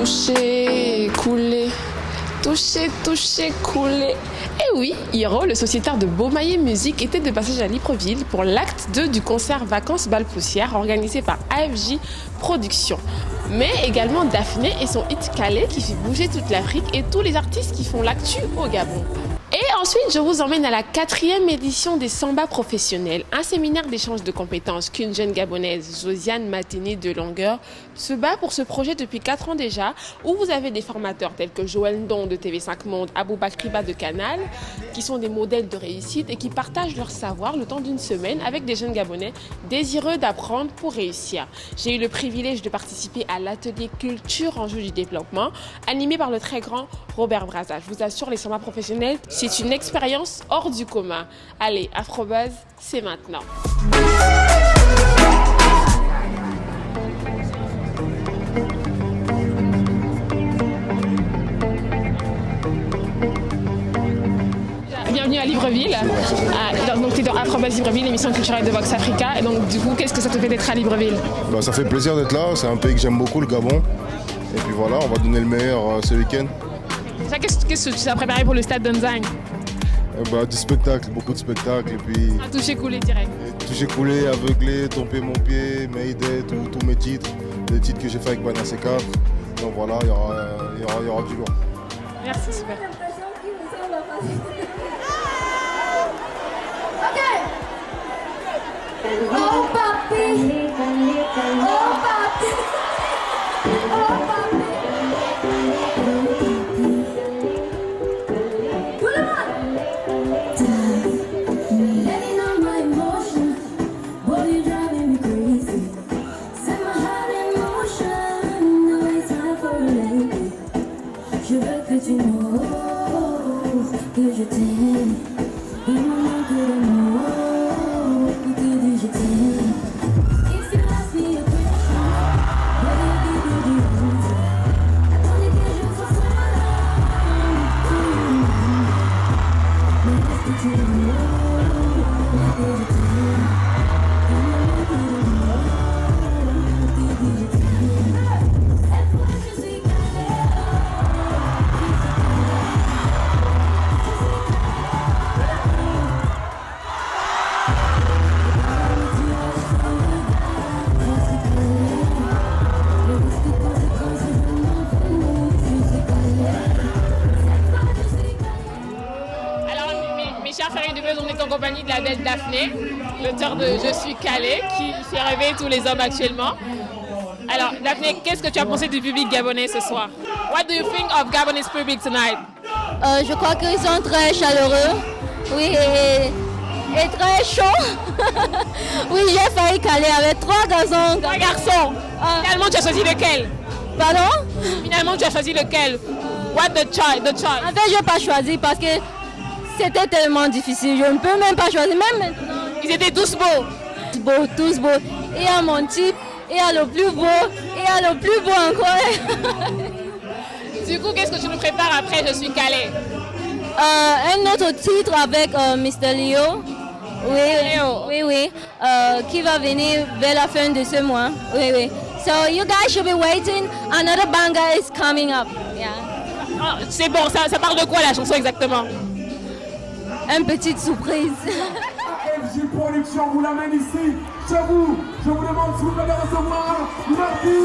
toucher, couler. Toucher, toucher, couler. Et oui, Hiro, le sociétaire de Beaumaillé Musique, était de passage à Libreville pour l'acte 2 du concert Vacances Bal Poussière organisé par AFJ Productions. Mais également Daphné et son hit Calais qui fait bouger toute l'Afrique et tous les artistes qui font l'actu au Gabon. Et ensuite, je vous emmène à la 4e édition des Samba professionnels, un séminaire d'échange de compétences qu'une jeune Gabonaise, Josiane Matini de Longueur, se bat pour ce projet depuis 4 ans déjà, où vous avez des formateurs tels que Joël Ndong de TV5 Monde, Aboubakry Ba de Canal, qui sont des modèles de réussite et qui partagent leur savoir le temps d'une semaine avec des jeunes Gabonais désireux d'apprendre pour réussir. J'ai eu le privilège de participer à l'atelier Culture en jeu du développement, animé par le très grand Robert Brazza. Je vous assure, les Samba professionnels, c'est une expérience hors du commun. Allez, Afrobuzz, c'est maintenant. Bienvenue à Libreville. Donc tu es dans Afrobuzz Libreville, l'émission culturelle de Vox Africa. Et donc du coup, qu'est-ce que ça te fait d'être à Libreville? Ça fait plaisir d'être là, c'est un pays que j'aime beaucoup, le Gabon. Et puis voilà, on va donner le meilleur ce week-end. Qu'est-ce que tu as préparé pour le stade d'Anzang? Du spectacle, beaucoup de spectacles. Et puis un toucher-coulé direct. Toucher-coulé, aveuglé, Tomber mon pied, Mayday, tous mes titres. Les titres que j'ai fait avec Bana C4. Donc voilà, il y aura du lourd. Merci, super. Oh papi, oh papi, oh papi. Tout le monde. Letting out my emotions, boy you driving me crazy. Set my heart in motion, now it's time for a lady. Je veux que tu know que je t'aime, et maman que l'amour. On est en compagnie de la belle Daphné, l'auteur de Je suis Calais, qui fait rêver tous les hommes actuellement. Alors Daphné, qu'est-ce que tu as pensé du public gabonais ce soir? What do you think of Gabonese public tonight? Je crois qu'ils sont très chaleureux, oui, et très chauds. Oui, j'ai failli caler avec 3 garçons. 3 garçons. Finalement, tu as choisi lequel? Pardon? Finalement, tu as choisi lequel? What the choice? En fait, je n'ai pas choisi parce que c'était tellement difficile. Je ne peux même pas choisir. Même maintenant. Ils étaient tous beaux. Tous beaux. Et il y a mon type, et il y a le plus beau, et il y a le plus beau encore. Du coup, qu'est-ce que tu nous prépares après Je suis Calais? Un autre titre avec Mr. Leo. Oui. Qui va venir vers la fin de ce mois. Oui. So you guys should be waiting. Another banger is coming up. Yeah. Oh, c'est bon, ça parle de quoi la chanson exactement? Une petite surprise. AFJ Production vous l'amène ici, chez vous. Je vous demande s'il vous plaît de recevoir Marty.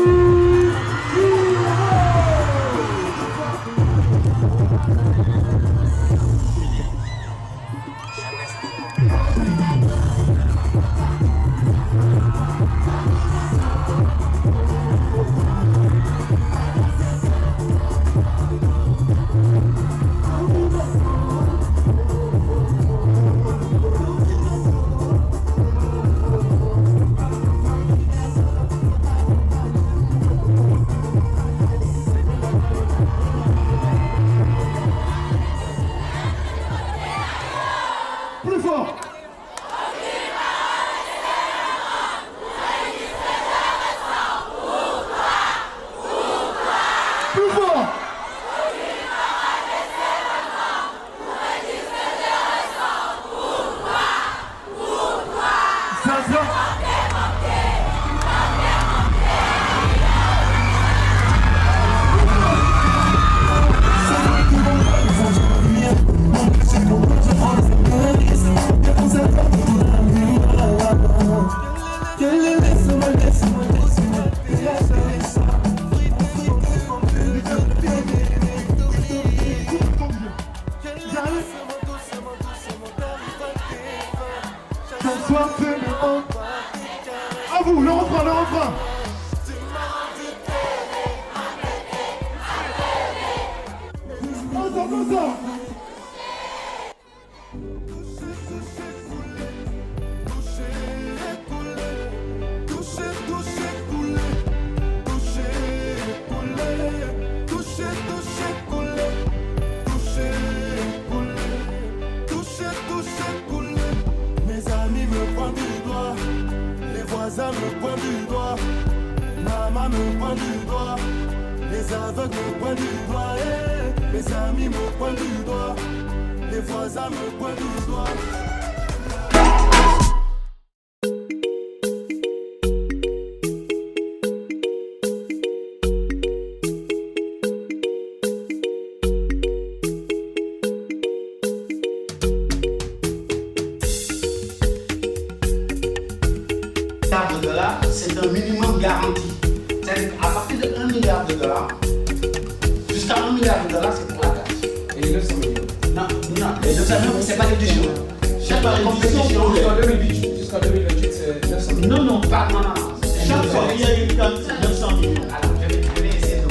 soir c'est le moment. À vous, le refrain, le refrain. Ensemble. Me pointent du doigt, maman me pointe du doigt, les aveugles me pointent du doigt, mes amis me pointent du doigt, les voisins me pointent du doigt. C'est un minimum garanti. À partir de 1 milliard de dollars, jusqu'à 1 milliard de dollars, c'est pour la carte. Et les 900 millions. Non, les 900 millions, c'est pas l'édition. C'est pas l'édition. Jusqu'en 2028, c'est 900 millions. Non, pas, non. Chaque fois qu'il y a une carte, c'est 900 millions. Alors, je vais essayer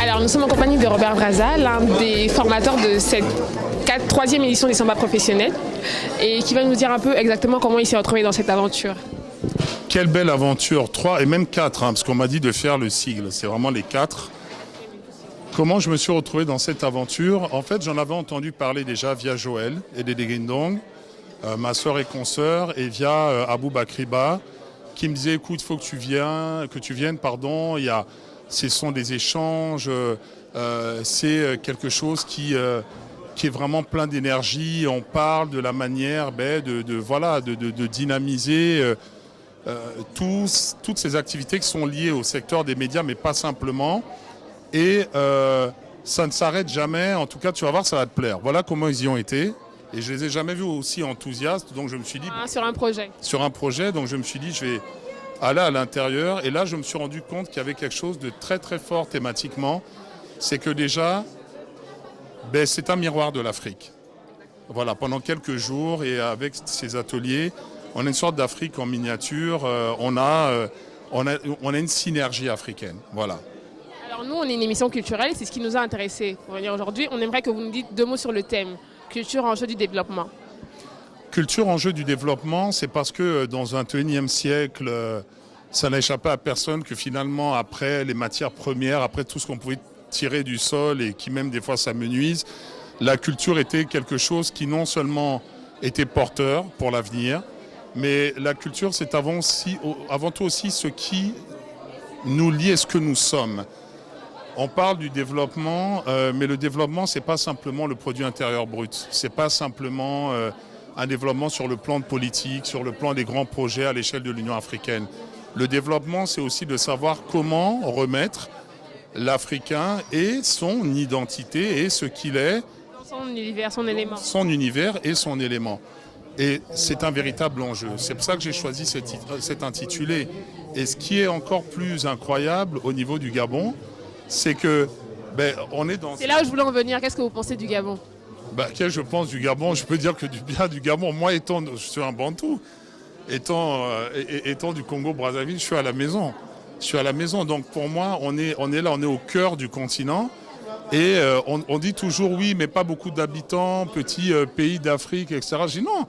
Alors, nous sommes en compagnie de Robert Braza, l'un des formateurs de cette 3e édition des Samba professionnels, et qui va nous dire un peu exactement comment il s'est retrouvé dans cette aventure. Quelle belle aventure, 3 et même 4, parce qu'on m'a dit de faire le sigle, c'est vraiment les 4. Comment je me suis retrouvé dans cette aventure? En fait, j'en avais entendu parler déjà via Joël et Dédé Guindong, ma soeur et consoeur, et via Abou Bakriba, qui me disait, écoute, il faut que tu viennes, ce sont des échanges, c'est quelque chose qui est vraiment plein d'énergie. On parle de la manière de dynamiser toutes ces activités qui sont liées au secteur des médias, mais pas simplement. Et ça ne s'arrête jamais. En tout cas, tu vas voir, ça va te plaire. Voilà comment ils y ont été. Et je les ai jamais vus aussi enthousiastes. Donc je me suis dit... Sur un projet. Sur un projet. Donc je me suis dit, je vais aller à l'intérieur. Et là, je me suis rendu compte qu'il y avait quelque chose de très très fort thématiquement. C'est que déjà... c'est un miroir de l'Afrique. Voilà, pendant quelques jours et avec ces ateliers, on a une sorte d'Afrique en miniature, on a une synergie africaine. Voilà. Alors nous, on est une émission culturelle, c'est ce qui nous a intéressés pour venir aujourd'hui. On aimerait que vous nous dites 2 mots sur le thème, culture, enjeu du développement. Culture, enjeu du développement, c'est parce que dans un 21e siècle, ça n'a échappé à personne que finalement, après les matières premières, après tout ce qu'on pouvait tirer du sol et qui même des fois s'amenuise, la culture était quelque chose qui non seulement était porteur pour l'avenir, mais la culture c'est avant tout aussi ce qui nous lie et ce que nous sommes. On parle du développement, mais le développement c'est pas simplement le produit intérieur brut, c'est pas simplement un développement sur le plan de politique, sur le plan des grands projets à l'échelle de l'Union africaine. Le développement c'est aussi de savoir comment remettre l'Africain et son identité et ce qu'il est. Son univers, son élément. Son univers et son élément. Et c'est un véritable enjeu. C'est pour ça que j'ai choisi cet intitulé. Et ce qui est encore plus incroyable au niveau du Gabon, c'est que on est dans... C'est là où je voulais en venir. Qu'est-ce que vous pensez du Gabon? Qu'est-ce que je pense du Gabon? Je peux dire que du bien du Gabon. Moi, je suis un Bantou. Étant du Congo-Brazzaville, je suis à la maison. Donc pour moi, on est là, on est au cœur du continent. Et on dit toujours oui, mais pas beaucoup d'habitants, petit pays d'Afrique, etc. Je dis non,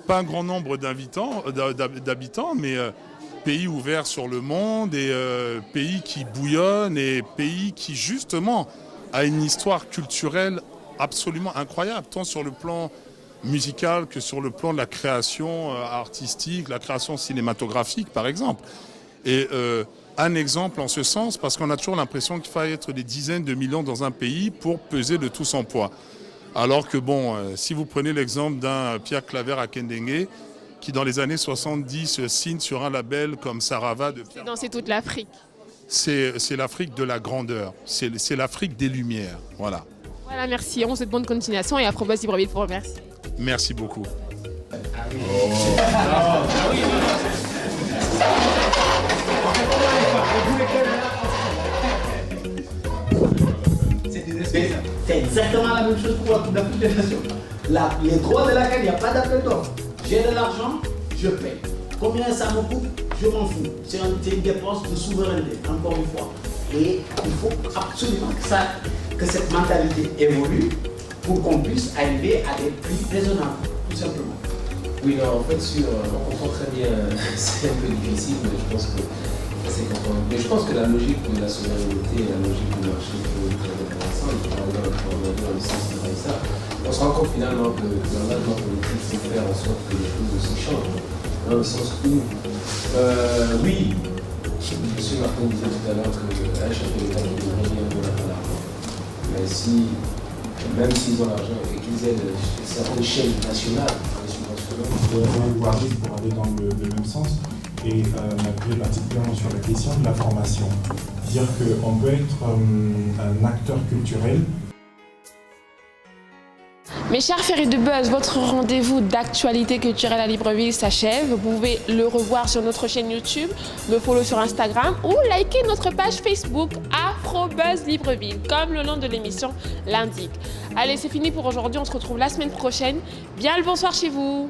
pas un grand nombre d'habitants, mais pays ouvert sur le monde et pays qui bouillonne et pays qui justement a une histoire culturelle absolument incroyable, tant sur le plan musical que sur le plan de la création artistique, la création cinématographique par exemple. Et un exemple en ce sens, parce qu'on a toujours l'impression qu'il faut être des dizaines de millions dans un pays pour peser de tout son poids. Alors que si vous prenez l'exemple d'un Pierre Claver à Kendengue, qui dans les années 70 signe sur un label comme Sarava de Pierre... C'est toute l'Afrique. C'est l'Afrique de la grandeur, c'est l'Afrique des Lumières, voilà. Voilà, merci, on vous souhaite bonne continuation et à Afrobuzz Libreville vous remercie. Merci beaucoup. C'est exactement la même chose pour la Coupe d'Afrique des Nations. Les droits de la CAN, il n'y a pas d'appel d'offres. J'ai de l'argent, je paye. Combien ça me coûte? Je m'en fous. C'est une dépense de souveraineté, encore une fois. Et il faut absolument que cette mentalité évolue pour qu'on puisse arriver à des prix raisonnables, tout simplement. Oui, non, en fait, on comprend très bien, c'est un peu difficile, mais je pense que c'est compréhensible. Mais je pense que la logique de la souveraineté et la logique du marché peut être intéressant. Dans le sens de ça. On se rend compte finalement que l'engagement politique, c'est faire en sorte que les choses aussi changent. Dans le sens où, oui, M. Martin disait tout à l'heure qu'un chef de l'État qui devrait bien de l'argent. Mais si, même s'ils ont l'argent et qu'ils aident certaines chaînes nationales, pour aller dans le même sens et m'appuyer particulièrement sur la question de la formation. Dire qu'on peut être un acteur culturel. Mes chers férus de buzz, votre rendez-vous d'actualité culturelle à Libreville s'achève. Vous pouvez le revoir sur notre chaîne YouTube, me follow sur Instagram ou liker notre page Facebook AfroBuzz Libreville, comme le nom de l'émission l'indique. Allez, c'est fini pour aujourd'hui. On se retrouve la semaine prochaine. Bien le bonsoir chez vous.